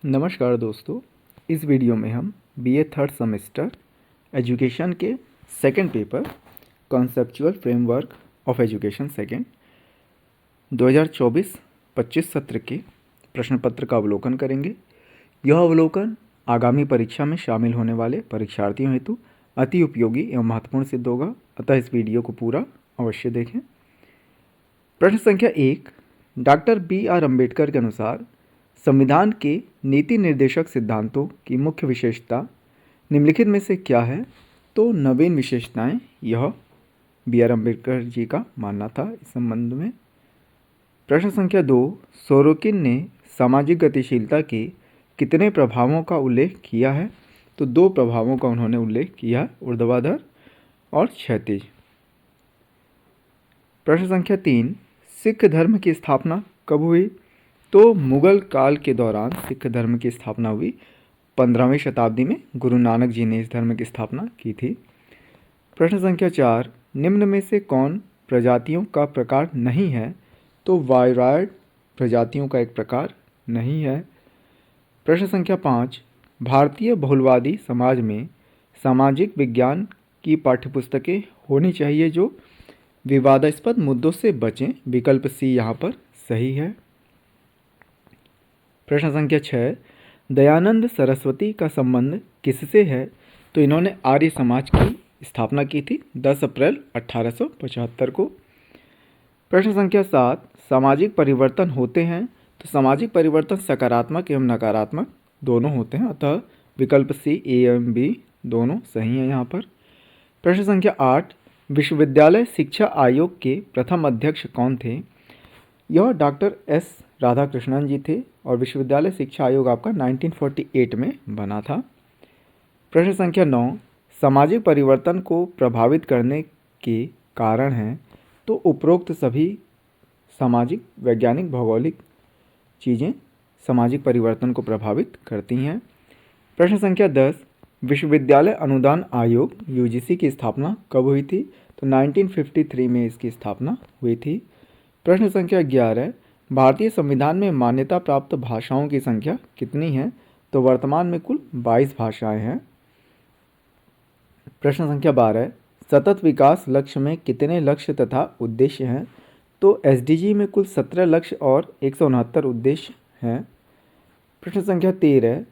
नमस्कार दोस्तों, इस वीडियो में हम बीए थर्ड सेमेस्टर एजुकेशन के second paper conceptual framework of education second 2024-25 सत्र के प्रश्न पत्र का अवलोकन करेंगे। यह अवलोकन आगामी परीक्षा में शामिल होने वाले परीक्षार्थियों हेतु अति उपयोगी एवं महत्वपूर्ण सिद्ध होगा, अतः इस वीडियो को पूरा अवश्य देखें। प्रश्न संख्या 1, डॉक्टर B.R. अम्बेडकर के अनुसार संविधान के नीति निर्देशक सिद्धांतों की मुख्य विशेषता निम्नलिखित में से क्या है? तो नवीन विशेषताएं यह B.R. अम्बेडकर जी का मानना था इस संबंध में। प्रश्न संख्या 2, सोरोकिन ने सामाजिक गतिशीलता के कितने प्रभावों का उल्लेख किया है? तो 2 प्रभावों का उन्होंने उल्लेख किया, ऊर्ध्वाधर और क्षैतिज। प्रश्न संख्या 3, सिख धर्म की स्थापना कब हुई? तो मुगल काल के दौरान सिख धर्म की स्थापना हुई। 15वीं शताब्दी में गुरु नानक जी ने इस धर्म की स्थापना की थी। प्रश्न संख्या 4, निम्न में से कौन प्रजातियों का प्रकार नहीं है? तो वायरॉयड प्रजातियों का एक प्रकार नहीं है। प्रश्न संख्या 5, भारतीय बहुलवादी समाज में सामाजिक विज्ञान की पाठ्यपुस्तकें होनी चाहिए जो विवादास्पद मुद्दों से बचें। विकल्प सी यहाँ पर सही है। प्रश्न संख्या 6, दयानंद सरस्वती का संबंध किससे है? तो इन्होंने आर्य समाज की स्थापना की थी 10 अप्रैल 1875 को। प्रश्न संख्या 7, सामाजिक परिवर्तन होते हैं? तो सामाजिक परिवर्तन सकारात्मक एवं नकारात्मक दोनों होते हैं, अतः विकल्प सी ए एवं बी दोनों सही हैं यहाँ पर। प्रश्न संख्या 8, विश्वविद्यालय शिक्षा आयोग के प्रथम अध्यक्ष कौन थे? यह डॉक्टर एस राधाकृष्णन जी थे और विश्वविद्यालय शिक्षा आयोग आपका 1948 में बना था। प्रश्न संख्या 9, सामाजिक परिवर्तन को प्रभावित करने के कारण हैं? तो उपरोक्त सभी सामाजिक, वैज्ञानिक, भौगोलिक चीज़ें सामाजिक परिवर्तन को प्रभावित करती हैं। प्रश्न संख्या 10, विश्वविद्यालय अनुदान आयोग यूजीसी की स्थापना कब हुई थी? तो 1953 में इसकी स्थापना हुई थी। प्रश्न संख्या 11, भारतीय संविधान में मान्यता प्राप्त भाषाओं की संख्या कितनी है? तो वर्तमान में कुल 22 भाषाएं हैं। प्रश्न संख्या 12, सतत विकास लक्ष्य में कितने लक्ष्य तथा उद्देश्य हैं? तो एसडीजी में कुल 17 लक्ष्य और 169 उद्देश्य हैं। प्रश्न संख्या 13,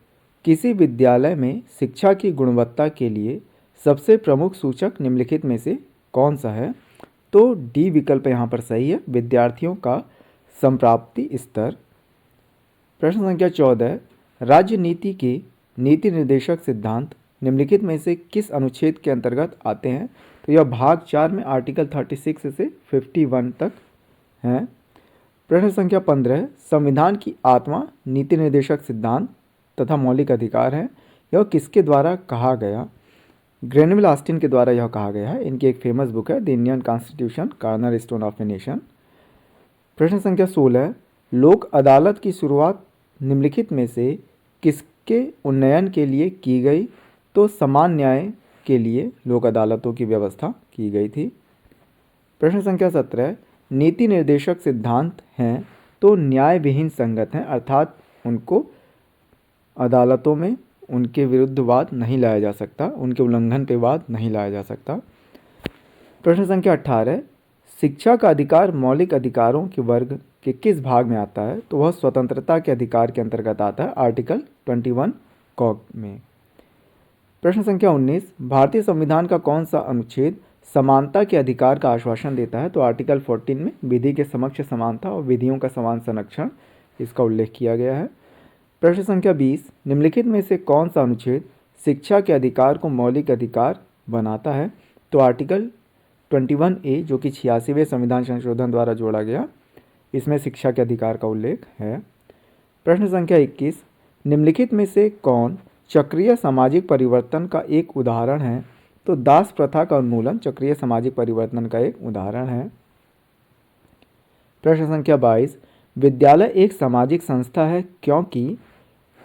किसी विद्यालय में शिक्षा की गुणवत्ता के लिए सबसे प्रमुख सूचक निम्नलिखित में से कौन सा है? तो डी विकल्प यहाँ पर सही है, विद्यार्थियों का संप्राप्ति स्तर। प्रश्न संख्या 14, राज्य नीति के नीति निर्देशक सिद्धांत निम्नलिखित में से किस अनुच्छेद के अंतर्गत आते हैं? तो यह भाग 4 में आर्टिकल 36 से 51 तक हैं। प्रश्न संख्या 15, संविधान की आत्मा नीति निर्देशक सिद्धांत तथा मौलिक अधिकार है, यह किसके द्वारा कहा गया? ग्रेनविल ऑस्टिन के द्वारा यह कहा गया है। इनकी एक फेमस बुक है the Indian constitution corner stone of a nation. प्रश्न संख्या 16, लोक अदालत की शुरुआत निम्नलिखित में से किसके उन्नयन के लिए की गई? तो समान न्याय के लिए लोक अदालतों की व्यवस्था की गई थी। प्रश्न संख्या 17, नीति निर्देशक सिद्धांत हैं तो न्याय विहीन संगत हैं, अर्थात उनको अदालतों में उनके विरुद्ध वाद नहीं लाया जा सकता, उनके उल्लंघन पे वाद नहीं लाया जा सकता। प्रश्न संख्या 18, शिक्षा का अधिकार मौलिक अधिकारों के वर्ग के किस भाग में आता है? तो वह स्वतंत्रता के अधिकार के अंतर्गत आता है, आर्टिकल 21 क में। प्रश्न संख्या 19, भारतीय संविधान का कौन सा अनुच्छेद समानता के अधिकार का आश्वासन देता है? तो आर्टिकल 14 में विधि के समक्ष समानता और विधियों का समान संरक्षण इसका उल्लेख किया गया है। प्रश्न संख्या 20, निम्नलिखित में से कौन सा अनुच्छेद शिक्षा के अधिकार को मौलिक अधिकार बनाता है? तो आर्टिकल 21A जो कि 86वें संविधान संशोधन द्वारा जोड़ा गया, इसमें शिक्षा के अधिकार का उल्लेख है। प्रश्न संख्या 21, निम्नलिखित में से कौन चक्रीय सामाजिक परिवर्तन का एक उदाहरण है? तो दास प्रथा का उन्मूलन चक्रीय सामाजिक परिवर्तन का एक उदाहरण है। प्रश्न संख्या 22, विद्यालय एक सामाजिक संस्था है क्योंकि?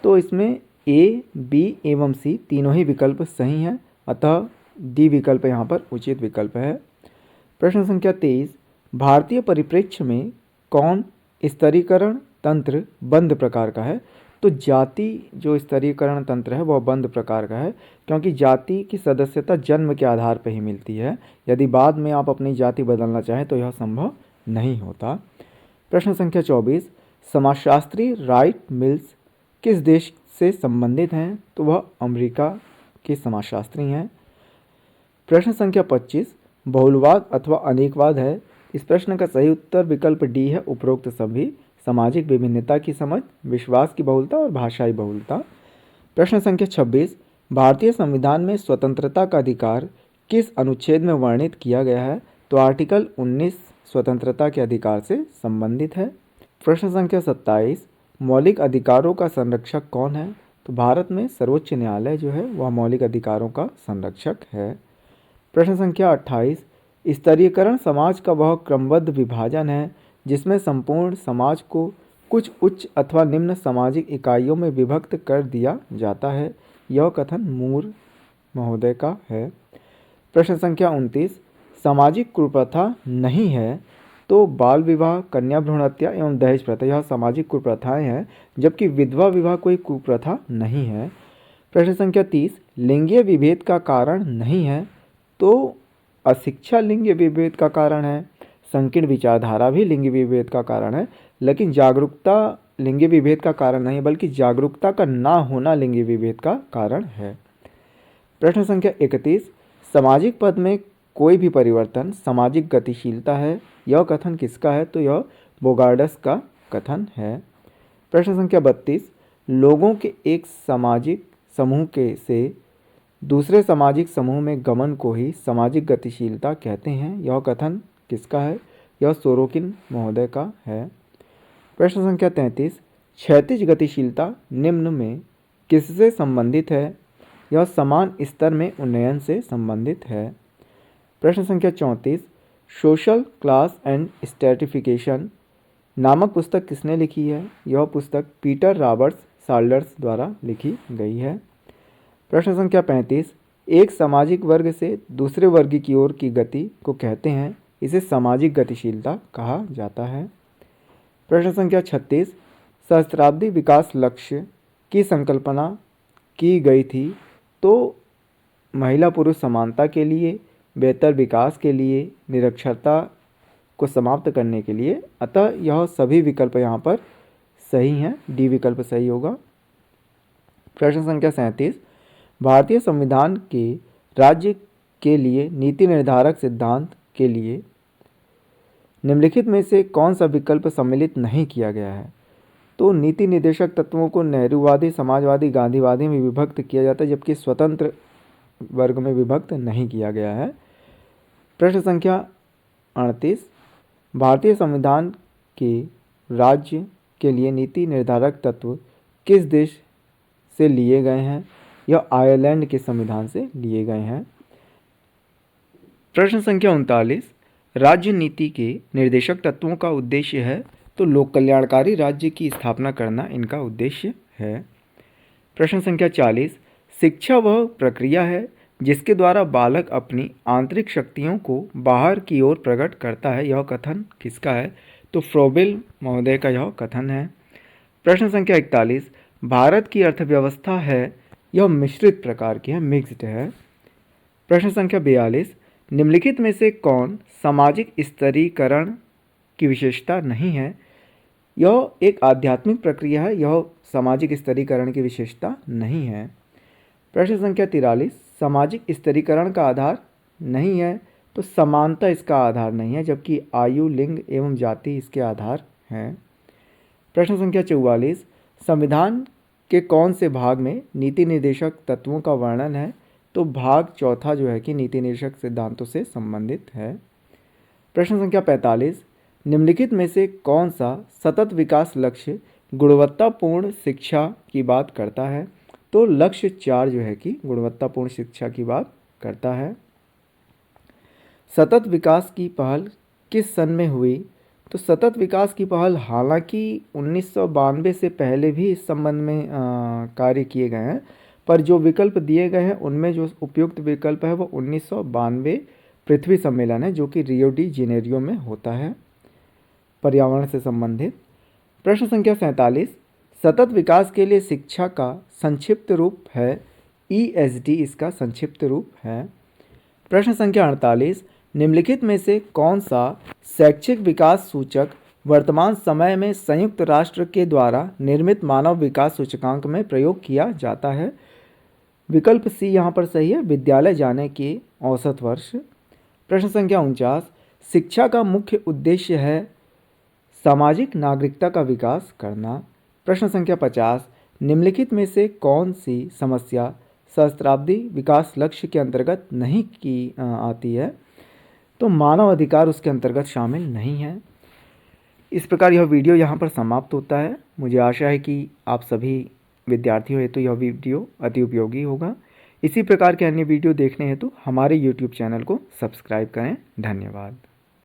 तो इसमें ए, बी एवं सी तीनों ही विकल्प सही हैं, अतः डी विकल्प यहाँ पर उचित विकल्प है। प्रश्न संख्या 23, भारतीय परिप्रेक्ष्य में कौन स्तरीकरण तंत्र बंद प्रकार का है? तो जाति जो स्तरीकरण तंत्र है वह बंद प्रकार का है, क्योंकि जाति की सदस्यता जन्म के आधार पर ही मिलती है। यदि बाद में आप अपनी जाति बदलना चाहें तो यह संभव नहीं होता। प्रश्न संख्या 24, समाजशास्त्री राइट मिल्स किस देश से संबंधित हैं? तो वह अमेरिका के समाजशास्त्री हैं। प्रश्न संख्या 25, बहुलवाद अथवा अनेकवाद है। इस प्रश्न का सही उत्तर विकल्प डी है, उपरोक्त सभी। सामाजिक विभिन्नता की समझ, विश्वास की बहुलता और भाषाई बहुलता। प्रश्न संख्या 26, भारतीय संविधान में स्वतंत्रता का अधिकार किस अनुच्छेद में वर्णित किया गया है? तो आर्टिकल 19 स्वतंत्रता के अधिकार से संबंधित है। प्रश्न संख्या 27, मौलिक अधिकारों का संरक्षक कौन है? तो भारत में सर्वोच्च न्यायालय जो है वह मौलिक अधिकारों का संरक्षक है। प्रश्न संख्या 28, स्तरीकरण समाज का वह क्रमबद्ध विभाजन है जिसमें संपूर्ण समाज को कुछ उच्च अथवा निम्न सामाजिक इकाइयों में विभक्त कर दिया जाता है। यह कथन मूर महोदय का है। प्रश्न संख्या 29, सामाजिक कुप्रथा नहीं है। तो बाल विवाह, कन्या भ्रूण हत्या एवं दहेज प्रथा यह सामाजिक कुप्रथाएं हैं, जबकि विधवा विवाह कोई कुप्रथा नहीं है। प्रश्न संख्या 30, लिंगीय विभेद का कारण नहीं है। तो अशिक्षा लिंगीय विभेद का कारण है, संकीर्ण विचारधारा भी लिंगीय विभेद का कारण है, लेकिन जागरूकता लिंगीय विभेद का कारण नहीं, बल्कि जागरूकता का ना होना लिंगीय विभेद का कारण है। प्रश्न संख्या 31, सामाजिक पद में कोई भी परिवर्तन सामाजिक गतिशीलता है। यह कथन किसका है? तो यह बोगार्डस का कथन है। प्रश्न संख्या 32, लोगों के एक सामाजिक समूह के से दूसरे सामाजिक समूह में गमन को ही सामाजिक गतिशीलता कहते हैं। यह कथन किसका है? यह सोरोकिन महोदय का है। प्रश्न संख्या 33, क्षैतिज गतिशीलता निम्न में किससे संबंधित है? यह समान स्तर में उन्नयन से संबंधित है। प्रश्न संख्या 34, सोशल क्लास एंड स्ट्रैटिफिकेशन नामक पुस्तक किसने लिखी है? यह पुस्तक पीटर रॉबर्ट्स साल्डर्स द्वारा लिखी गई है। प्रश्न संख्या 35, एक सामाजिक वर्ग से दूसरे वर्ग की ओर की गति को कहते हैं, इसे सामाजिक गतिशीलता कहा जाता है। प्रश्न संख्या 36, सहस्त्राब्दी विकास लक्ष्य की संकल्पना की गई थी। तो महिला पुरुष समानता के लिए, बेहतर विकास के लिए, निरक्षरता को समाप्त करने के लिए। अतः यह सभी विकल्प यहाँ पर सही हैं, डी विकल्प सही होगा। प्रश्न संख्या 37, भारतीय संविधान के राज्य के लिए नीति निर्धारक सिद्धांत के लिए निम्नलिखित में से कौन सा विकल्प सम्मिलित नहीं किया गया है? तो नीति निर्देशक तत्वों को नेहरूवादी, समाजवादी, गांधीवादी में विभक्त किया जाता है, जबकि स्वतंत्र वर्ग में विभक्त नहीं किया गया है। प्रश्न संख्या 38, भारतीय संविधान के राज्य के लिए नीति निर्धारक तत्व किस देश से लिए गए हैं? यह आयरलैंड के संविधान से लिए गए हैं। प्रश्न संख्या 39, राज्य नीति के निर्देशक तत्वों का उद्देश्य है। तो लोक कल्याणकारी राज्य की स्थापना करना इनका उद्देश्य है। प्रश्न संख्या 40, शिक्षा वह प्रक्रिया है जिसके द्वारा बालक अपनी आंतरिक शक्तियों को बाहर की ओर प्रकट करता है। यह कथन किसका है? तो फ्रोबेल महोदय का यह कथन है। प्रश्न संख्या 41, भारत की अर्थव्यवस्था है यह मिश्रित प्रकार की है, मिक्स्ड है। प्रश्न संख्या 42, निम्नलिखित में से कौन सामाजिक स्तरीकरण की विशेषता नहीं है? यह एक आध्यात्मिक प्रक्रिया है, यह सामाजिक स्तरीकरण की विशेषता नहीं है। प्रश्न संख्या 43, सामाजिक स्तरीकरण का आधार नहीं है। तो समानता इसका आधार नहीं है, जबकि आयु, लिंग एवं जाति इसके आधार हैं। प्रश्न संख्या 44, संविधान के कौन से भाग में नीति निर्देशक तत्वों का वर्णन है? तो भाग चौथा जो है कि नीति निर्देशक सिद्धांतों से संबंधित है। प्रश्न संख्या 45, निम्नलिखित में से कौन सा सतत विकास लक्ष्य गुणवत्तापूर्ण शिक्षा की बात करता है? तो लक्ष्य 4 जो है कि गुणवत्तापूर्ण शिक्षा की बात करता है। सतत विकास की पहल किस सन में हुई? तो सतत विकास की पहल हालांकि 1992 से पहले भी इस संबंध में कार्य किए गए हैं, पर जो विकल्प दिए गए हैं उनमें जो उपयुक्त विकल्प है वो 1992 पृथ्वी सम्मेलन है, जो कि रियो डी जेनेरियो में होता है, पर्यावरण से संबंधित। प्रश्न संख्या 47, सतत विकास के लिए शिक्षा का संक्षिप्त रूप है ESD, इसका संक्षिप्त रूप है। प्रश्न संख्या 48, निम्नलिखित में से कौन सा शैक्षिक विकास सूचक वर्तमान समय में संयुक्त राष्ट्र के द्वारा निर्मित मानव विकास सूचकांक में प्रयोग किया जाता है? विकल्प सी यहाँ पर सही है, विद्यालय जाने की औसत वर्ष। प्रश्न संख्या 49, शिक्षा का मुख्य उद्देश्य है सामाजिक नागरिकता का विकास करना। प्रश्न संख्या 50, निम्नलिखित में से कौन सी समस्या सहस्त्राब्दी विकास लक्ष्य के अंतर्गत नहीं की आती है? तो मानव अधिकार उसके अंतर्गत शामिल नहीं है। इस प्रकार यह वीडियो यहाँ पर समाप्त होता है। मुझे आशा है कि आप सभी विद्यार्थियों हेतु यह वीडियो अति उपयोगी होगा। इसी प्रकार के अन्य वीडियो देखने हेतु हमारे YouTube चैनल को सब्सक्राइब करें। धन्यवाद।